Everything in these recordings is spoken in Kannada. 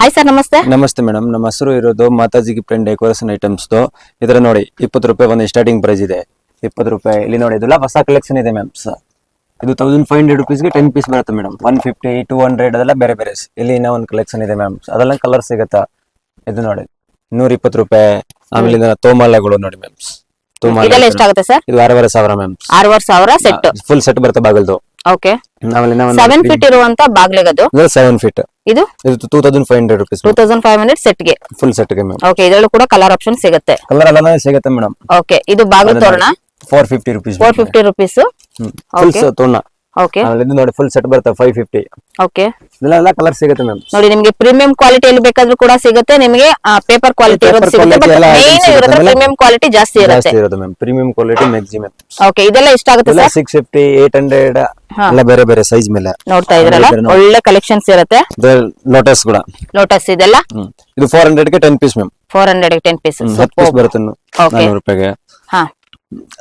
ಹಾಯ್ ಸರ್, ನಮಸ್ತೆ. ನಮಸ್ತೆ ಮೇಡಮ್, ನಮ್ಮ ಹೆಸರು ಇರೋದು Mataji gift and decoration items. ಇದರ ನೋಡಿ 20 ರೂಪಾಯಿ ಒಂದು ಸ್ಟಾರ್ಟಿಂಗ್ ಪ್ರೈಸ್ ಇದೆ. 20 ರೂಪಾಯಿ ಇಲ್ಲಿ ನೋಡಿ, ಇದೆಲ್ಲ ಹೊಸ ಕಲೆಕ್ಷನ್ ಇದೆ ಮ್ಯಾಮ್. ಇದು 1500 ರುಪೀಸ್ಗೆ 10 ಪೀಸ್ ಬರುತ್ತೆ ಮೇಡಮ್. 150 200 ಅದೆಲ್ಲ ಬೇರೆ ಬೇರೆ. ಇಲ್ಲಿ ಇನ್ನೂ ಒಂದು ಕಲೆಕ್ಷನ್ ಇದೆ ಮ್ಯಾಮ್, ಅದೆಲ್ಲ ಕಲರ್ ಸಿಗುತ್ತಾ. ಇದು ನೋಡಿ 120 ರೂಪಾಯಿ. ಆಮೇಲೆ ತೋಮಾಲೆಗಳು ನೋಡಿ ಮ್ಯಾಮ್. ಇದೆಲ್ಲ ಎಷ್ಟಾಗುತ್ತೆ ಸರ್? ಇದು 6,500 ಮ್ಯಾಮ್. 6,500 ಸೆಟ್, ಫುಲ್ ಸೆಟ್ ಬರುತ್ತೆ ಬಾಗಲ್ದು. ಓಕೆ. 7 ಫೀಟ್ ಇರುವಂತ ಬಾಗ್ಲಿಗದು. 7 ಫೀಟ್. ಇದು 2500 ರುಪೀಸ್. 2500 ಸೆಟ್ ಗೆ, ಫುಲ್ ಸೆಟ್ ಗೆ ಮ್ಯಾಮ್. ಓಕೆ. ಇದರಲ್ಲೂ ಕೂಡ ಕಲರ್ ಆಪ್ಷನ್ ಸಿಗುತ್ತೆ. ಕಲರ್ ಎಲ್ಲ ಸಿಗುತ್ತೆ ಮೇಡಮ್. ಓಕೆ. ಇದು ಬಾಗಿಲು ತೋರಣ 450 ರುಪೀಸ್. 450 ರುಪೀಸ್. ಫುಲ್ ತೋರಣ. ಓಕೆ. ಆಮೇಲೆ ಇದು ನೋಡಿ ಫುಲ್ ಸೆಟ್ ಬರುತ್ತೆ 550. ಓಕೆ. ಇದೆಲ್ಲ ಕಲರ್ ಸಿಗುತ್ತೆ ಮ್ಯಾಮ್. ನೋಡಿ, ನಿಮಗೆ ಪ್ರೀಮಿಯಂ ಕ್ವಾಲಿಟಿಯಲ್ಲಿ ಬೇಕಾದ್ರೂ ಕೂಡ ಸಿಗುತ್ತೆ, ನಿಮಗೆ ಪೇಪರ್ ಕ್ವಾಲಿಟಿ ಇರೋದು ಸಿಗುತ್ತೆ. ಬಟ್ ಮೇನ್ ಇರೋದು ಪ್ರೀಮಿಯಂ ಕ್ವಾಲಿಟಿ ಜಾಸ್ತಿ ಇರುತ್ತೆ ma'am. Premium quality maximum. Okay. ಇದೆಲ್ಲ ಎಷ್ಟಾಗುತ್ತೆ ಸರ್? 650 800 ಎಲ್ಲ ಬೇರೆ ಬೇರೆ ಸೈಜ್ ಮೇಲೆ ನೋಡ್ತಾ ಇದ್ರಲ್ಲ, ಒಳ್ಳೆ ಕಲೆಕ್ಷನ್ಸ್ ಇರುತ್ತೆ. ಲೋಟಸ್ ಕೂಡ. ಲೋಟಸ್ ಇದೆಲ್ಲ ಇದು 400 ಗೆ 10 ಪೀಸ್ ಮ್ಯಾಮ್. 400 ಗೆ 10 ಪೀಸ್. 10 ಪೀಸ್ ಬರುತ್ತೆ 400 ರೂಪಾಯಿಗೆ. ಹಾ.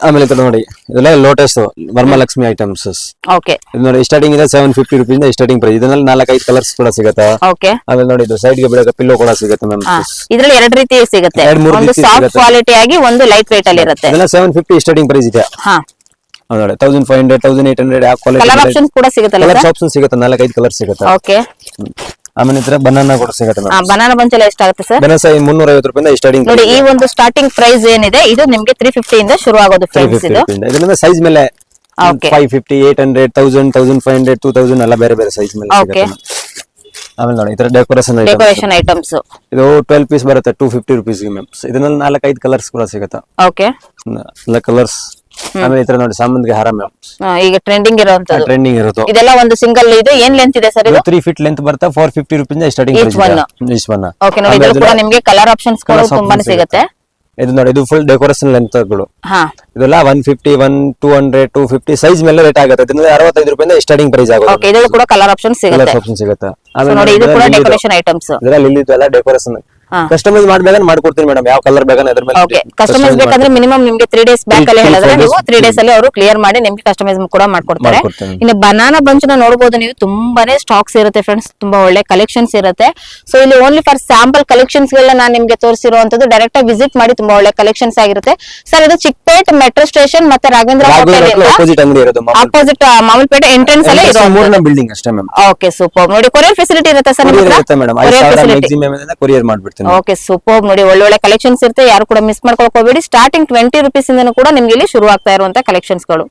ಆಮೇಲೆ ಇದು ನೋಡಿ, ಇದೆಲ್ಲ ಲೋಟಸ್ ವರಮಹಾಲಕ್ಷ್ಮಿ ಐಟಮ್ಸ್. ಓಕೆ. ಇದು ನೋಡಿ ಸ್ಟಾರ್ಟಿಂಗ್ ಇದೆ 750 ರುಪೀಸ್ ಸ್ಟಾರ್ಟಿಂಗ್ ಪ್ರೈಸ್. ಇದರಲ್ಲಿ 4-5 ಕಲರ್ಸ್ ಕೂಡ ಸಿಗುತ್ತೆ. ಓಕೆ. ಆಮೇಲೆ ನೋಡಿ ಇದು ಸೈಡ್ ಗೆ ಬಿಡೋ ಪಿಲ್ಲೋ ಕೂಡ ಸಿಗುತ್ತೆ ಮ್ಯಾಮ್. ಇದ್ರಲ್ಲಿ ಎರಡು ರೀತಿ ಸಿಗುತ್ತೆ, ಒಂದು ಸಾಫ್ಟ್ ಕ್ವಾಲಿಟಿ ಆಗಿ, ಒಂದು ಲೈಟ್ ವೇಟ್ ಅಲ್ಲಿ ಇರುತ್ತೆ. ಇದೆಲ್ಲ 750 ಸ್ಟಾರ್ಟಿಂಗ್ ಪ್ರೈಸ್ ಇದೆ. ಹಾ. ನೋಡಿ 1500 1800 ಆ ಕ್ವಾಲಿಟಿ ಕಲರ್ ಆಪ್ಷನ್ಸ್ ಕೂಡ ಸಿಗುತ್ತಲ್ಲ ಕಲರ್ ಸರ್? ಆಪ್ಷನ್ ಸಿಗುತ್ತೆ, 4-5 ಕಲರ್ ಸಿಗುತ್ತೆ. ಓಕೆ. ಆಮೇಲೆ ಇದ್ರೆ ಬನಾನಾ ಕೂಡ ಸಿಗುತ್ತೆ ಮ್ಯಾಮ್. ಬನಾನಾ ಬಂಚ್ ಎಲ್ಲ ಎಷ್ಟಾಗುತ್ತೆ ಸರ್? ಬನಾನಾ 350 ರೂಪಾಯಿಂದ ಸ್ಟಾರ್ಟಿಂಗ್. ನೋಡಿ, ಈ ಒಂದು ಸ್ಟಾರ್ಟಿಂಗ್ ಪ್ರೈಸ್ ಏನಿದೆ ಇದು ನಿಮಗೆ 350 ಇಂದ ಶುರು ಆಗೋದು ಫ್ರೆಂಡ್ಸ್. ಇದು ಇದರಿಂದ ಸೈಜ್ ಮೇಲೆ ಓಕೆ. 550 800 1000 1500 2000 ಎಲ್ಲ ಬೇರೆ ಬೇರೆ ಸೈಜ್ ಮೇಲೆ ಓಕೆ. ಸಿಗುತ್ತೆ. ಆಮೇಲೆ ನೋಡಿ ಇದರ ಡೆಕೋರೇಷನ್ ಐಟಮ್ಸ್ ಇದು 12 ಪೀಸ್ ಬರುತ್ತೆ 250 ರುಪೀಸ್ ಮ್ಯಾಮ್. ಇದರಲ್ಲಿ 4-5 ಕಲರ್ಸ್ ಕೂಡ ಸಿಗುತ್ತೆ. ಓಕೆ. ಎಲ್ಲ ಕಲರ್ಸ್. ಆಮೇಲೆ ಇತರ ನೋಡಿ ಸಾಮಾನ್ಗೆ ಹಾರ ಮ್ಯಾಮ್. ಈಗ ಟ್ರೆಂಡಿಂಗ್ ಇರುವಂತದ್ದು. ಟ್ರೆಂಡಿಂಗ್ ಇರೋದು ಇದೆಲ್ಲ ಒಂದು ಸಿಂಗಲ್. ಇದು ಏನ್ ಲೆಂತ್ ಇದೆ ಸರ್? ಇದು 3 ಫೀಟ್ ಲೆಂತ್ ಬರುತ್ತೆ. 450 ರೂಪಾಯಿಂದ ಸ್ಟಾರ್ಟಿಂಗ್ Each one. ಓಕೆ. ನೋಡಿ, ಇದು ಕೂಡ ನಿಮಗೆ ಕಲರ್ ಆಪ್ಷನ್ಸ್ ಕೂಡ ತುಂಬಾನೇ ಸಿಗುತ್ತೆ. ಇದು ನೋಡಿ, ಇದು ಫುಲ್ ಡೆಕೋರೇಷನ್ ಲೆಂತ್ಗಳು. ಹಾ. ಇದೆಲ್ಲ 150 200 250 ಸೈಜ್ ಮೇಲೆ ರೇಟ್ ಆಗುತ್ತೆ. ಇದರಿಂದ 65 ರೂಪಾಯಿಂದ ಸ್ಟಾರ್ಟಿಂಗ್ ಪ್ರೈಸ್ ಆಗುತ್ತೆ. ಓಕೆ. ಇದರಲ್ಲೂ ಕೂಡ ಕಲರ್ ಆಪ್ಷನ್ ಸಿಗುತ್ತೆ. ಕಲರ್ ಆಪ್ಷನ್ ಸಿಗುತ್ತೆ. So ನೋಡಿ, ಇದು ಕೂಡ ಡೆಕೋರೇಷನ್ ಐಟಮ್ಸ್. ಇದರಲ್ಲಿ ಇಲ್ಲಿ ಎಲ್ಲ ಡೆಕೋರೇಷನ್ ಕಸ್ಟಮೈಸ್ ಮಾಡಬೇಕಾದ್ರೆ ಮಾಡ್ಕೊಡ್ತೀನಿ ಮೇಡಮ್. ಯಾವ ಕಲರ್ ಬೇಕಾದ್ರೆ ಅದ್ರ ಮೇಲೆ. ಓಕೆ. ಕಸ್ಟಮೈಸ್ ಬೇಕಂದ್ರೆ ಮಿನಿಮಮ್ ನಿಮಗೆ 3 ಡೇಸ್ ಬ್ಯಾಕ್ ಅಲ್ಲಿ ಹೇಳಿದ್ರೆ ನೀವು 3 ಡೇಸ್ ಅಲ್ಲಿ ಅವರು ಕ್ಲಿಯರ್ ಮಾಡಿ ನಿಮಗೆ ಕಸ್ಟಮೈಸ್ ಕೂಡ ಮಾಡ್ಕೊಡ್ತಾರೆ. ಇನ್ನು ಬನಾನಾ ಬಂಚ್ ನ ನೋಡಬಹುದು ನೀವು, ತುಂಬಾನೇ ಸ್ಟಾಕ್ಸ್ ಇರುತ್ತೆ ಫ್ರೆಂಡ್ಸ್, ತುಂಬಾ ಒಳ್ಳೆ ಕಲೆಕ್ಷನ್ಸ್ ಇರುತ್ತೆ. ಸೊ ಇಲ್ಲಿ ಓನ್ಲಿ ಫಾರ್ ಸ್ಯಾಂಪಲ್ ಕಲೆಕ್ಷನ್ಸ್ ಗಳನ್ನ ನಾನು ನಿಮಗೆ ತೋರಿಸಿರುವಂತದ್ದು. ಡೈರೆಕ್ಟ್ ಆಗಿ ವಿಸಿಟ್ ಮಾಡಿ, ತುಂಬಾ ಒಳ್ಳೆ ಕಲೆಕ್ಷನ್ಸ್ ಆಗಿರುತ್ತೆ. ಸರ್, ಇದು ಚಿಕ್ಕಪೇಟ್ ಮೆಟ್ರೋ ಸ್ಟೇಷನ್ ಮತ್ತೆ ರಾಘವೇಂದ್ರ ಹೋಟೆಲ್ ಆಪೋಸಿಟ್ ಅಂಗಡಿ ಇರೋದು. ಆಪೋಸಿಟ್ ಮಾಮೂಲ್ಪೇಟೆ ಎಂಟ್ರೆನ್ಸ್ ಅಲ್ಲೇ ಇರೋದು. ಮೂರನೇ ಬಿಲ್ಡಿಂಗ್ ಅಷ್ಟೇ ಮ್ಯಾಮ್. Okay, super. ನೋಡಿ, ಕೊರಿಯರ್ ಫೆಸಿಲಿಟಿ ಇರುತ್ತೆ ಸರ್ ನಿಮ್ಮ ಹತ್ರ? ಮೇಡಮ್ 5000 ಮ್ಯಾಕ್ಸಿಮಮ್ ಇಂದ ಕೊರಿಯರ್ ಮಾಡ್ಬಿಡ್ತೀನಿ. Okay, super. ನೋಡಿ, ಒಳ್ಳೊಳ್ಳೆ ಕಲೆಕ್ಷನ್ಸ್ ಇರುತ್ತೆ, ಯಾರು ಕೂಡ ಮಿಸ್ ಮಾಡ್ಕೊಳಕ್ ಹೋಗಬೇಡಿ. ಸ್ಟಾರ್ಟಿಂಗ್ 20 ರುಪೀಸ್ ಇಂದನೂ ಕೂಡ ನಿಮ್ಗೆ ಇಲ್ಲಿ ಶುರು ಆಗ್ತಾ ಇರುವಂತ ಕಲೆಕ್ಷನ್ಸ್ ಗಳು.